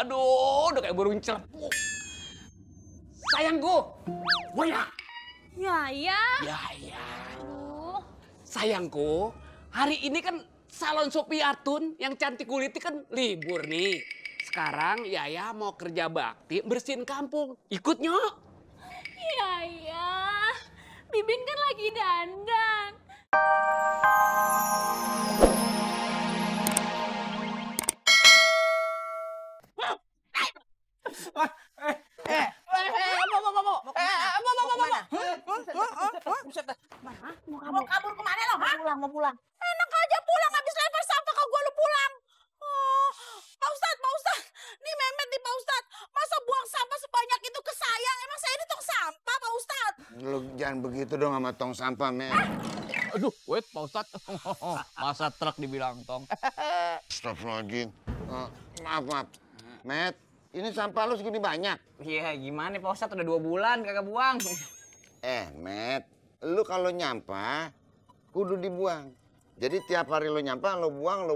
Aduh, udah kayak burung celepuk. Sayangku, Buya. Ya. Aduh. Sayangku, hari ini kan salon Sopiatun yang cantik kulitnya kan libur nih. Sekarang Yaya mau kerja bakti bersihin kampung. Ikut nyok. Ya. Bibin kan lagi dandan. Mau kabur kemana lo? Mau pulang. Enak aja pulang, habis lempar sampah ke gua lu pulang. Oh, Pak Ustadz. Nih Mehmet nih Pak Ustadz. Masa buang sampah sebanyak itu ke saya? Emang saya ini tong sampah Pak Ustadz? Lu jangan begitu dong sama tong sampah, men. Aduh, wait Pak Ustadz. Masa truk dibilang tong. Astagfirullahaladzim. Maaf. Met, ini sampah lu segini banyak. Iya, gimana Pak Ustadz udah 2 bulan kagak buang. Met, lu kalau nyampah kudu dibuang. Jadi tiap hari lu nyampah, lu buang,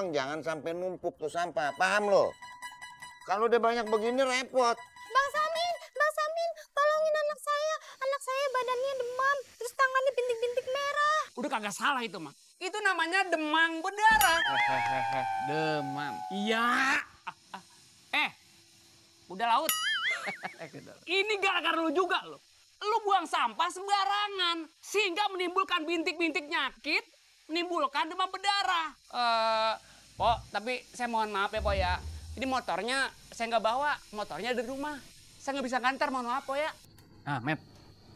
jangan sampai numpuk tuh sampah. Paham lo? Kalau udah banyak begini repot. Bang Samin, tolongin anak saya. Anak saya badannya demam, terus tangannya bintik-bintik merah. Udah kagak salah itu, Mak. Itu namanya demam berdarah. Demam. Iya. Udah laut. Ini gara-gara lu juga lo. Lu buang sampah sembarangan sehingga menimbulkan bintik-bintik nyakit, menimbulkan demam berdarah. Po, tapi saya mohon maaf ya, Po ya. Ini motornya saya nggak bawa, motornya ada di rumah. Saya nggak bisa ngantar, mohon maaf, Po ya. Ah, Met.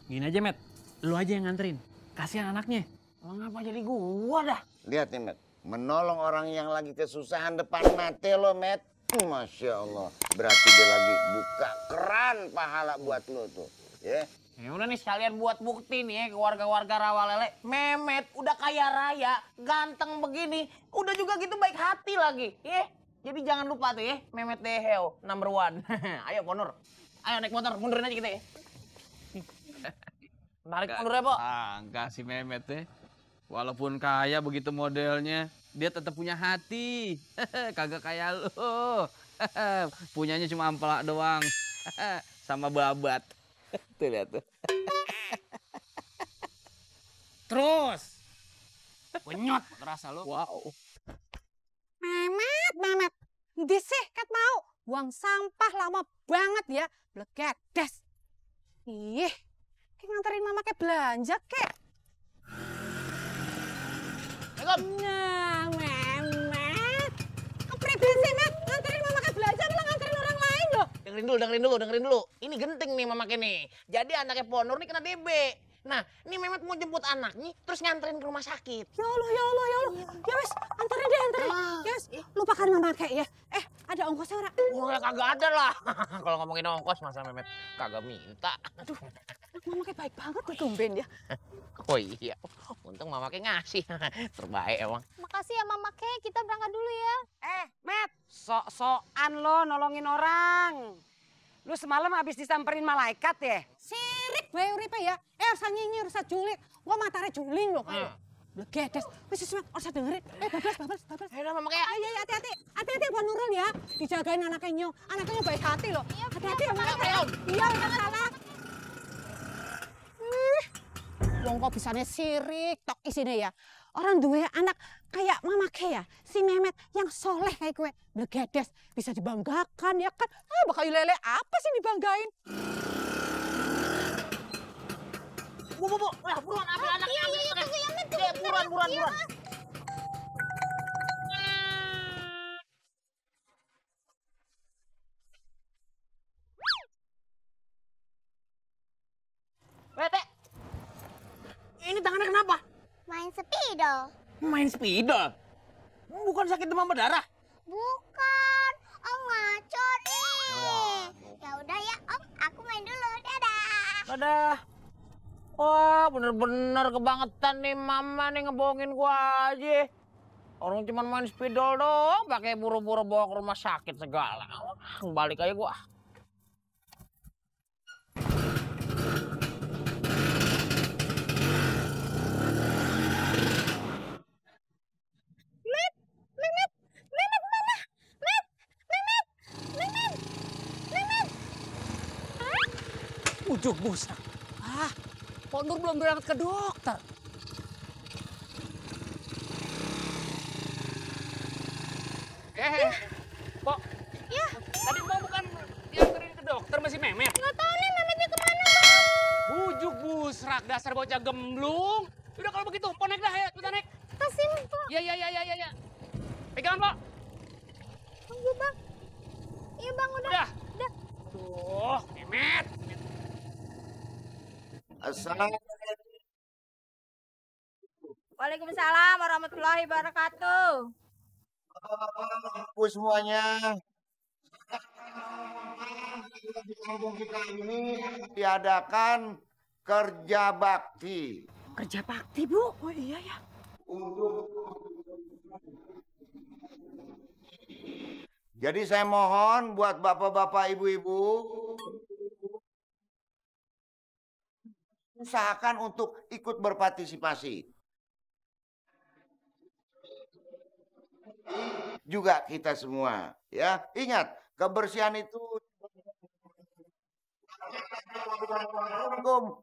Gini aja, Met. Lu aja yang nganterin. Kasihan anaknya. Lo ngapa jadi gua dah? Lihat nih, Met. Menolong orang yang lagi kesusahan depan mata lo, Met. Masya Allah. Berarti dia lagi buka keran pahala buat lo tuh. Ya. Ya udah nih sekalian buat bukti nih ya ke warga-warga Rawalele. Mehmet udah kaya raya, ganteng begini, udah juga gitu baik hati lagi. Ya. Jadi jangan lupa tuh ya, Mehmet Deheo #1. Ayo Ponur. Ayo naik motor, mundurin aja kita ya. Narik mundurnya, Po. Enggak si Mehmet deh. Walaupun kaya begitu modelnya, dia tetap punya hati. Kagak kayak lu. Punyanya cuma ampela doang. Sama babat. Tuh lihat tuh. Terus. Penyot terasa lu. Wow. Mehmet. Disih kat mau. Buang sampah lama banget ya. Blegedes. Ih, kayak nganterin mama kayak belanja kek. Nah, Mehmet. Kepribadi sih, Met. Nganterin mama kayak belanja, malah nganterin orang lain loh. Dengerin dulu. Ini genting nih Mama nih. Jadi anaknya Ponur nih kena DB. Nah, ini Mehmet mau jemput anaknya, terus nganterin ke rumah sakit. Ya Allah. Ya wes, anterin deh. Ya wes, lupakan mama kayak ya. Ada ongkosnya ora? Oh ya kagak ada lah. Kalau ngomongin ongkos masa Mehmet kagak minta. Aduh, mama kayak baik banget tuh tumben ya. Oh iya, untung Mama ngasih. Terbaik emang. Makasih ya Mama Kek, kita berangkat dulu ya. Met, sok-sokan lo nolongin orang. Lu semalam habis disamperin malaikat ya? Sirik bae uripe ya. Usah nyinyir, usah julik. Gua matanya juling loh kayak. Blegedes. Wis usah dengerin. Bablas. Ayo Mama Ayo, hati-hati. Hati-hati buat nurun ya. Dijagain anaknya Nyo. Anaknya baik hati loh. Hati-hati ya Mama. Iya, udah salah. Wong kok bisanya sirik tok isine ya. Orang duwe anak kayak Mama Ke ya. Si Mehmet yang soleh kayak gue. Blegedes. Bisa dibanggakan ya kan. Bakal lele apa sih dibanggain? Bu. Buruan ambil anaknya. Iya, tunggu ya, Met. Buruan. Wete. Ini tangannya kenapa? Main spidol. Main spidol? Bukan sakit demam berdarah? Bukan. Om ngaco nih. Ya udah ya Om, aku main dulu. Dadah. Dadah. Wah, bener-bener kebangetan nih Mama nih ngebohongin gua aja. Orang cuma main spidol doang, pakai buru-buru bawa ke rumah sakit segala. Wah, balik aja gua. Ujuk busak. Pok Nur belum berangkat ke dokter. Pok. Ya. Tadi Pok bukan dianterin ke dokter masih Memet? Nggak tahu nih Memetnya kemana, Bang. Bujuk busrak, dasar bocah gemblung. Udah kalau begitu, Pok naik dah ya, kita naik. Kasih, Pak. Iya. Pegangan, Pok. Tunggu, Bang. Iya, Bang, udah. Udah. Tuh, Memet. Assalamualaikum. Waalaikumsalam warahmatullahi wabarakatuh. Semuanya. Di kampung kita ini diadakan kerja bakti. Kerja bakti, Bu. Oh iya ya. Jadi saya mohon buat bapak-bapak, ibu-ibu, usahakan untuk ikut berpartisipasi. Juga kita semua, ya. Ingat, kebersihan itu.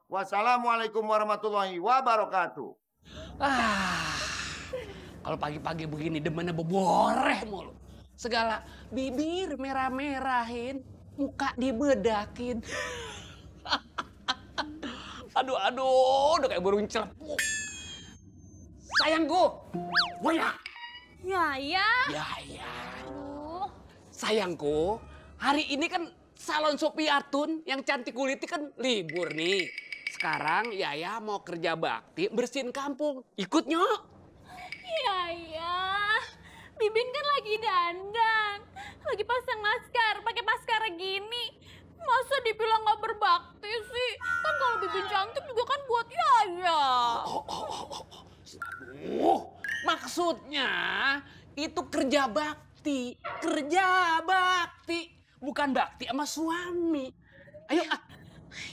Wassalamualaikum warahmatullahi wabarakatuh. Kalau pagi-pagi begini demennya beboreh mulu. Segala bibir merah-merahin, muka dibedakin. Aduh, udah kayak burung celepuk. Sayangku, boya. Ya. Aduh. Sayangku, hari ini kan salon Sopiatun yang cantik kulitnya kan libur nih. Sekarang Yaya mau kerja bakti bersihin kampung. Ikut nyok. Ya. Bibin kan lagi dandan. Lagi pasang masker, pakai masker gini. Masa dibilang nggak berbakti sih? Kan kalau Bibin cantik juga kan buat Yaya. Maksudnya itu kerja bakti. Bukan bakti sama suami. Ayo,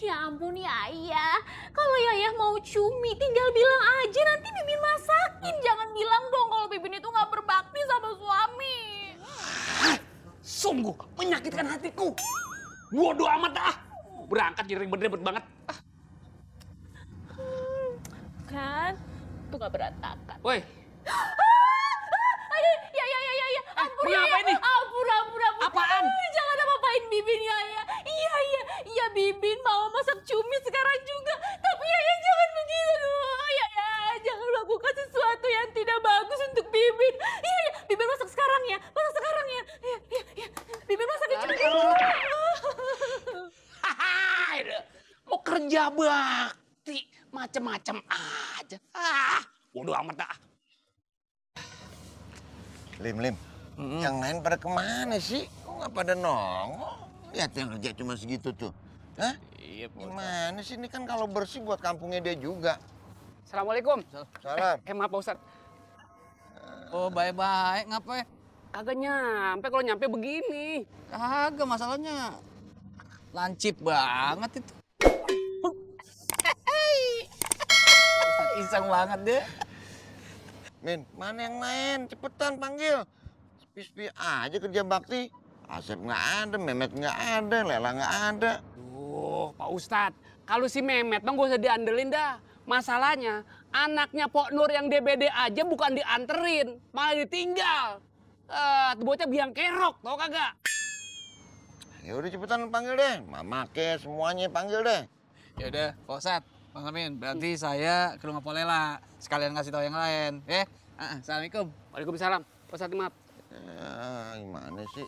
Ya ampun Yaya, kalau Yaya mau cumi tinggal bilang aja nanti Bibin masakin. Jangan bilang dong kalau Bibin itu nggak berbakti sama suami. Sungguh menyakitkan hatiku. Bodoh amat ah. Berangkat jadi ribet banget. Kan, itu nggak berantakan. Woi, Ya. Ampun Iya, Yaya. apa ini? Ampun. Apaan? Jangan apa-apain Bibin Yaya. Iya Bibin mau masak cumi sekarang juga. Tapi Yaya jangan begitu. Yaya jangan lakukan sesuatu yang tidak bagus untuk Bibin. Iya, Bibin masak sekarang ya. Iya. Bibin masak cumi. Mau kerja bakti macem-macem aja. Bodoh amat dah. Lim. Yang lain pada kemana sih? Kok nggak pada nongol? Lihat yang kerja cuma segitu tuh. Hah? Iya, Pak Ustadz. Gimana sih? Ini kan kalau bersih buat kampungnya dia juga. Assalamualaikum. Salam. Maaf Pak Ustadz. Oh, baik-baik. Ngapain? Kagak nyampe kalau nyampe begini. Kagak, masalahnya lancip banget itu. Ustadz iseng banget deh. Min, mana yang lain? Cepetan panggil. Sepi-sepi aja kerja bakti. Asep nggak ada, Memet nggak ada, Lela nggak ada. Pak Ustadz, kalau si Memet bang gak usah diandelin dah. Masalahnya anaknya Pok Nur yang DBD aja bukan dianterin, malah ditinggal. Tuh bocah biang kerok, tau kagak? Ya udah cepetan panggil deh. Mama ke semuanya panggil deh. Ya udah, Pak Ustadz, Bang Amin, berarti saya ke rumah Polela. Sekalian ngasih tahu yang lain. Assalamualaikum. Waalaikumsalam. Pak Ustadz maaf. Ya, gimana sih?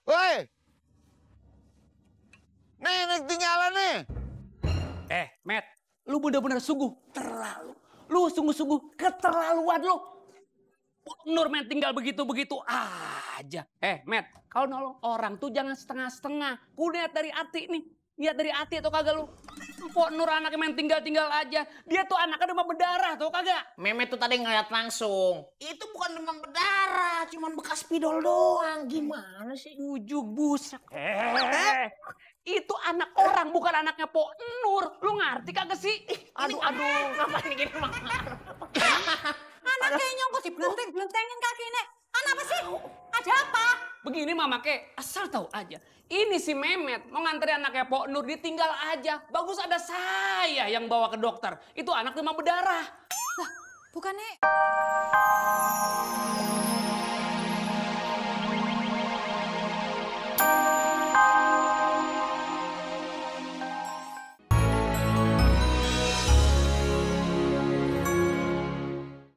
Woi! Nih, ketinggalan nih. Met, lu bener-bener sungguh terlalu. Lu sungguh-sungguh keterlaluan lu. Pok Nur main tinggal begitu-begitu aja. Met, kalau nolong orang tuh jangan setengah-setengah. Kudu lihat dari hati nih. Lihat dari hati atau kagak lu? Pok Nur anaknya main tinggal-tinggal aja. Dia tuh anaknya demam berdarah tau kagak? Memet tuh tadi ngeliat langsung. Itu bukan demam berdarah, cuman bekas spidol doang. Gimana sih? Ujuk busak. Itu anak orang bukan anaknya Pok Nur. Lu ngerti kagak sih? Aduh. Ngapain gini, Mak? Anak kayaknya nyongkok si Belentengin kaki nek. Apa sih? Ada apa? Begini Mama Ke, asal tahu aja. Ini si Mehmet mau nganterin anaknya Pok Nur, ditinggal aja. Bagus ada saya yang bawa ke dokter. Itu anak demam berdarah. Bukannya